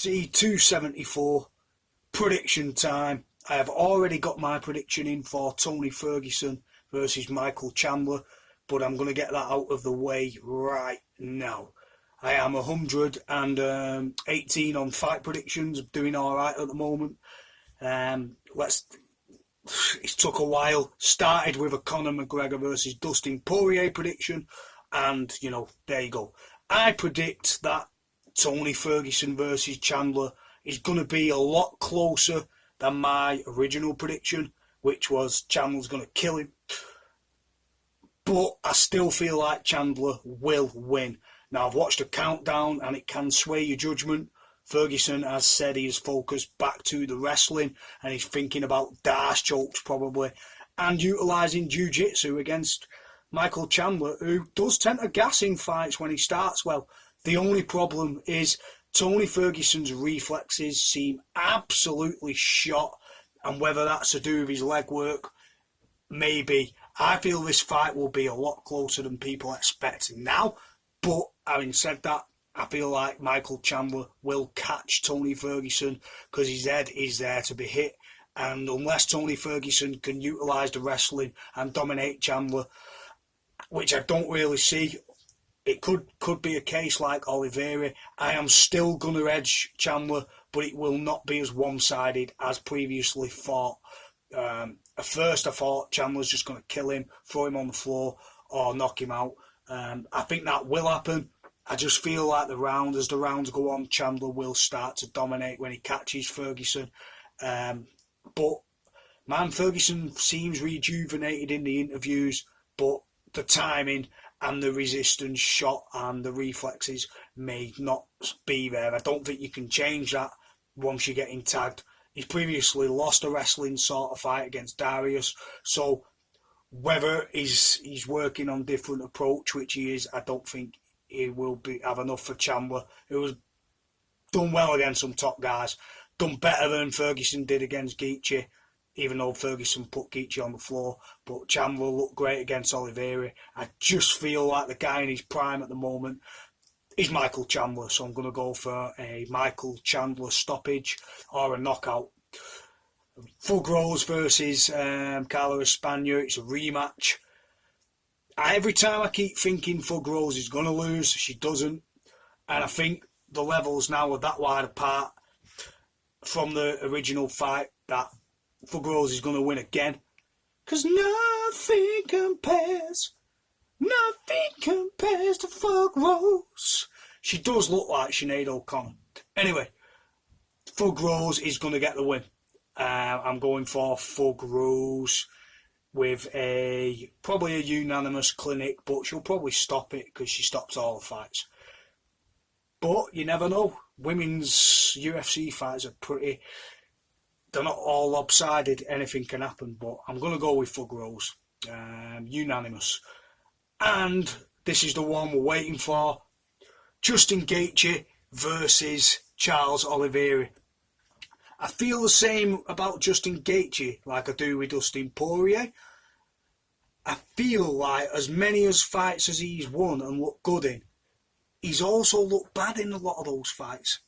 UFC 274, prediction time. I have already got my prediction in for Tony Ferguson versus Michael Chandler, but I'm going to get that out of the way right now. I am 118 on fight predictions, doing alright at the moment. It took a while. Started with a Conor McGregor versus Dustin Poirier prediction, and there you go. I predict that Tony Ferguson versus Chandler is going to be a lot closer than my original prediction, which was Chandler's going to kill him. But I still feel like Chandler will win. Now, I've watched a countdown and it can sway your judgment. Ferguson has said he is focused back to the wrestling and he's thinking about Darce chokes probably and utilising jiu-jitsu against Michael Chandler, who does tend to gas in fights when he starts well. The only problem is Tony Ferguson's reflexes seem absolutely shot, and whether that's to do with his leg work, maybe. I feel this fight will be a lot closer than people expect now, but having said that, I feel like Michael Chandler will catch Tony Ferguson because his head is there to be hit, and unless Tony Ferguson can utilise the wrestling and dominate Chandler, which I don't really see, it could be a case like Oliveira. I am still going to edge Chandler, but it will not be as one-sided as previously thought. At first I thought Chandler's just going to kill him, throw him on the floor or knock him out. I think that will happen. I just feel like as the rounds go on, Chandler will start to dominate when he catches Ferguson. But man, Ferguson seems rejuvenated in the interviews, but the timing and the resistance shot and the reflexes may not be there. I don't think you can change that once you're getting tagged. He's previously lost a wrestling sort of fight against Darius, so whether he's working on different approach, which he is, I don't think he will have enough for Chandler, who has done well against some top guys, done better than Ferguson did against Gaethje, even though Ferguson put Gaethje on the floor, but Chandler looked great against Oliveira. I just feel like the guy in his prime at the moment is Michael Chandler, so I'm going to go for a Michael Chandler stoppage or a knockout. Thug Rose versus Carla Espana, it's a rematch. Every time I keep thinking Thug Rose is going to lose, she doesn't, and I think the levels now are that wide apart from the original fight that Thug Rose is going to win again, because nothing compares to Thug Rose. She does look like Sinead O'Connor. Anyway, Thug Rose is going to get the win. I'm going for Thug Rose with probably a unanimous clinic, but she'll probably stop it because she stops all the fights. But you never know. Women's UFC fights are they're not all lopsided, anything can happen, but I'm going to go with Thug Rose, unanimous. And this is the one we're waiting for, Justin Gaethje versus Charles Oliveira. I feel the same about Justin Gaethje like I do with Dustin Poirier. I feel like as many as fights as he's won and looked good in, he's also looked bad in a lot of those fights,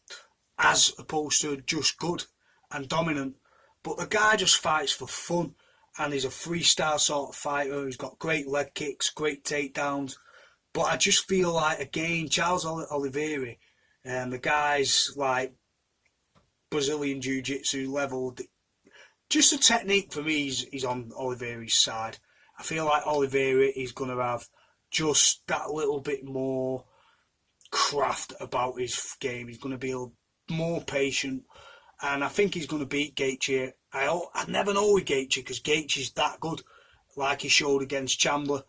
as opposed to just good and dominant. But the guy just fights for fun, and he's a freestyle sort of fighter. He's got great leg kicks, great takedowns. But I just feel like, again, Charles Oliveira, the guy's like Brazilian Jiu-Jitsu level. Just the technique for me is on Oliveira's side. I feel like Oliveira is going to have just that little bit more craft about his game. He's going to be more patient. And I think he's going to beat Gaethje. I never know with Gaethje because Gaethje's that good, like he showed against Chandler.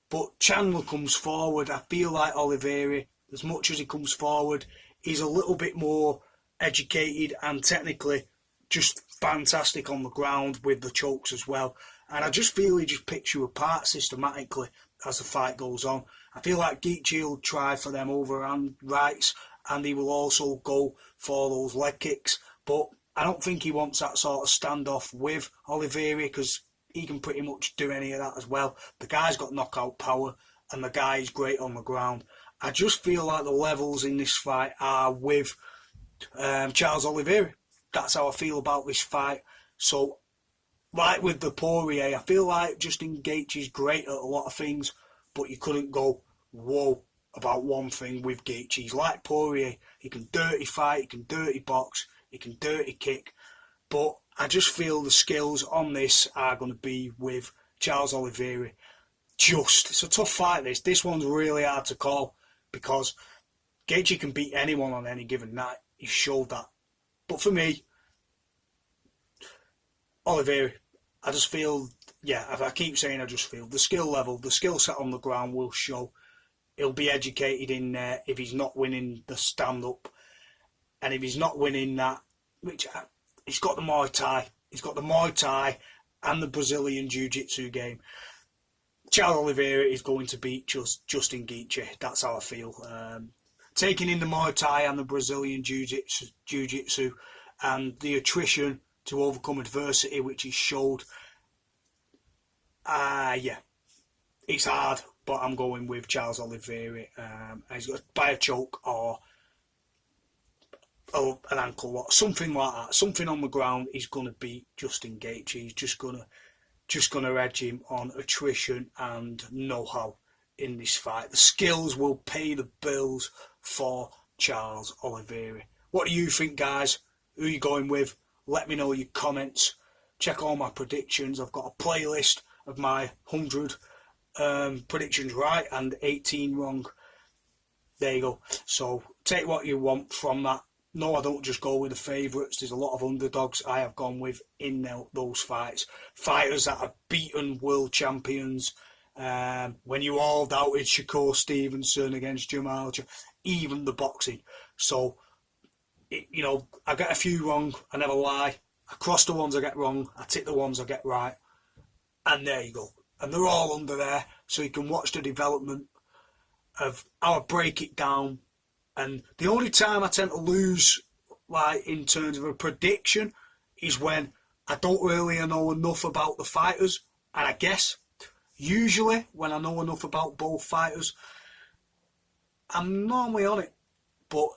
But Chandler comes forward. I feel like Oliveira, as much as he comes forward, he's a little bit more educated and technically just fantastic on the ground with the chokes as well. And I just feel he just picks you apart systematically as the fight goes on. I feel like Gaethje will try for them overhand rights and he will also go for those leg kicks. But I don't think he wants that sort of standoff with Oliveira because he can pretty much do any of that as well. The guy's got knockout power and the guy is great on the ground. I just feel like the levels in this fight are with Charles Oliveira. That's how I feel about this fight. So, like with the Poirier, I feel like Justin Gaethje's great at a lot of things, but you couldn't go, whoa, about one thing with Gaethje. He's like Poirier. He can dirty fight, he can dirty box, he can dirty kick. But I just feel the skills on this are going to be with Charles Oliveira. It's a tough fight, this. This one's really hard to call because Gaethje can beat anyone on any given night. He showed that. But for me, Oliveira, I just feel, I keep saying I just feel, the skill level, the skill set on the ground will show. He'll be educated in there if he's not winning the stand-up. And if he's not winning that, which he's got the Muay Thai. He's got the Muay Thai and the Brazilian Jiu-Jitsu game. Charles Oliveira is going to beat Justin Gaethje. That's how I feel. Taking in the Muay Thai and the Brazilian Jiu-Jitsu and the attrition to overcome adversity, which he showed. It's hard, but I'm going with Charles Oliveira. He's got by a choke or an ankle lock, something like that. Something on the ground. He's going to beat Justin Gaethje. He's just gonna edge him on attrition and know-how in this fight. The skills will pay the bills for Charles Oliveira. What do you think, guys? Who are you going with? Let me know in your comments. Check all my predictions. I've got a playlist of my 100 predictions right and 18 wrong. There you go. So take what you want from that. No, I don't just go with the favourites. There's a lot of underdogs I have gone with in those fights. Fighters that have beaten world champions. When you all doubted Shakur Stevenson against Jamal, even the boxing. So, I get a few wrong. I never lie. I cross the ones I get wrong. I tick the ones I get right. And there you go. And they're all under there. So you can watch the development of how I break it down. And the only time I tend to lose, like in terms of a prediction, is when I don't really know enough about the fighters. And I guess, usually, when I know enough about both fighters, I'm normally on it. But,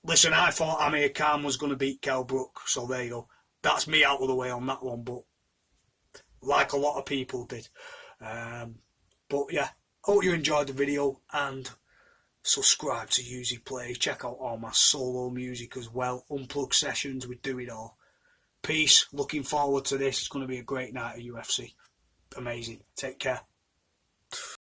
listen, I thought Amir Khan was going to beat Kell Brook, so there you go. That's me out of the way on that one, but like a lot of people did. But, yeah, hope you enjoyed the video, and subscribe to Uzi Plays. Check out all my solo music as well. Unplugged sessions, we do it all. Peace. Looking forward to this. It's going to be a great night at UFC. Amazing. Take care.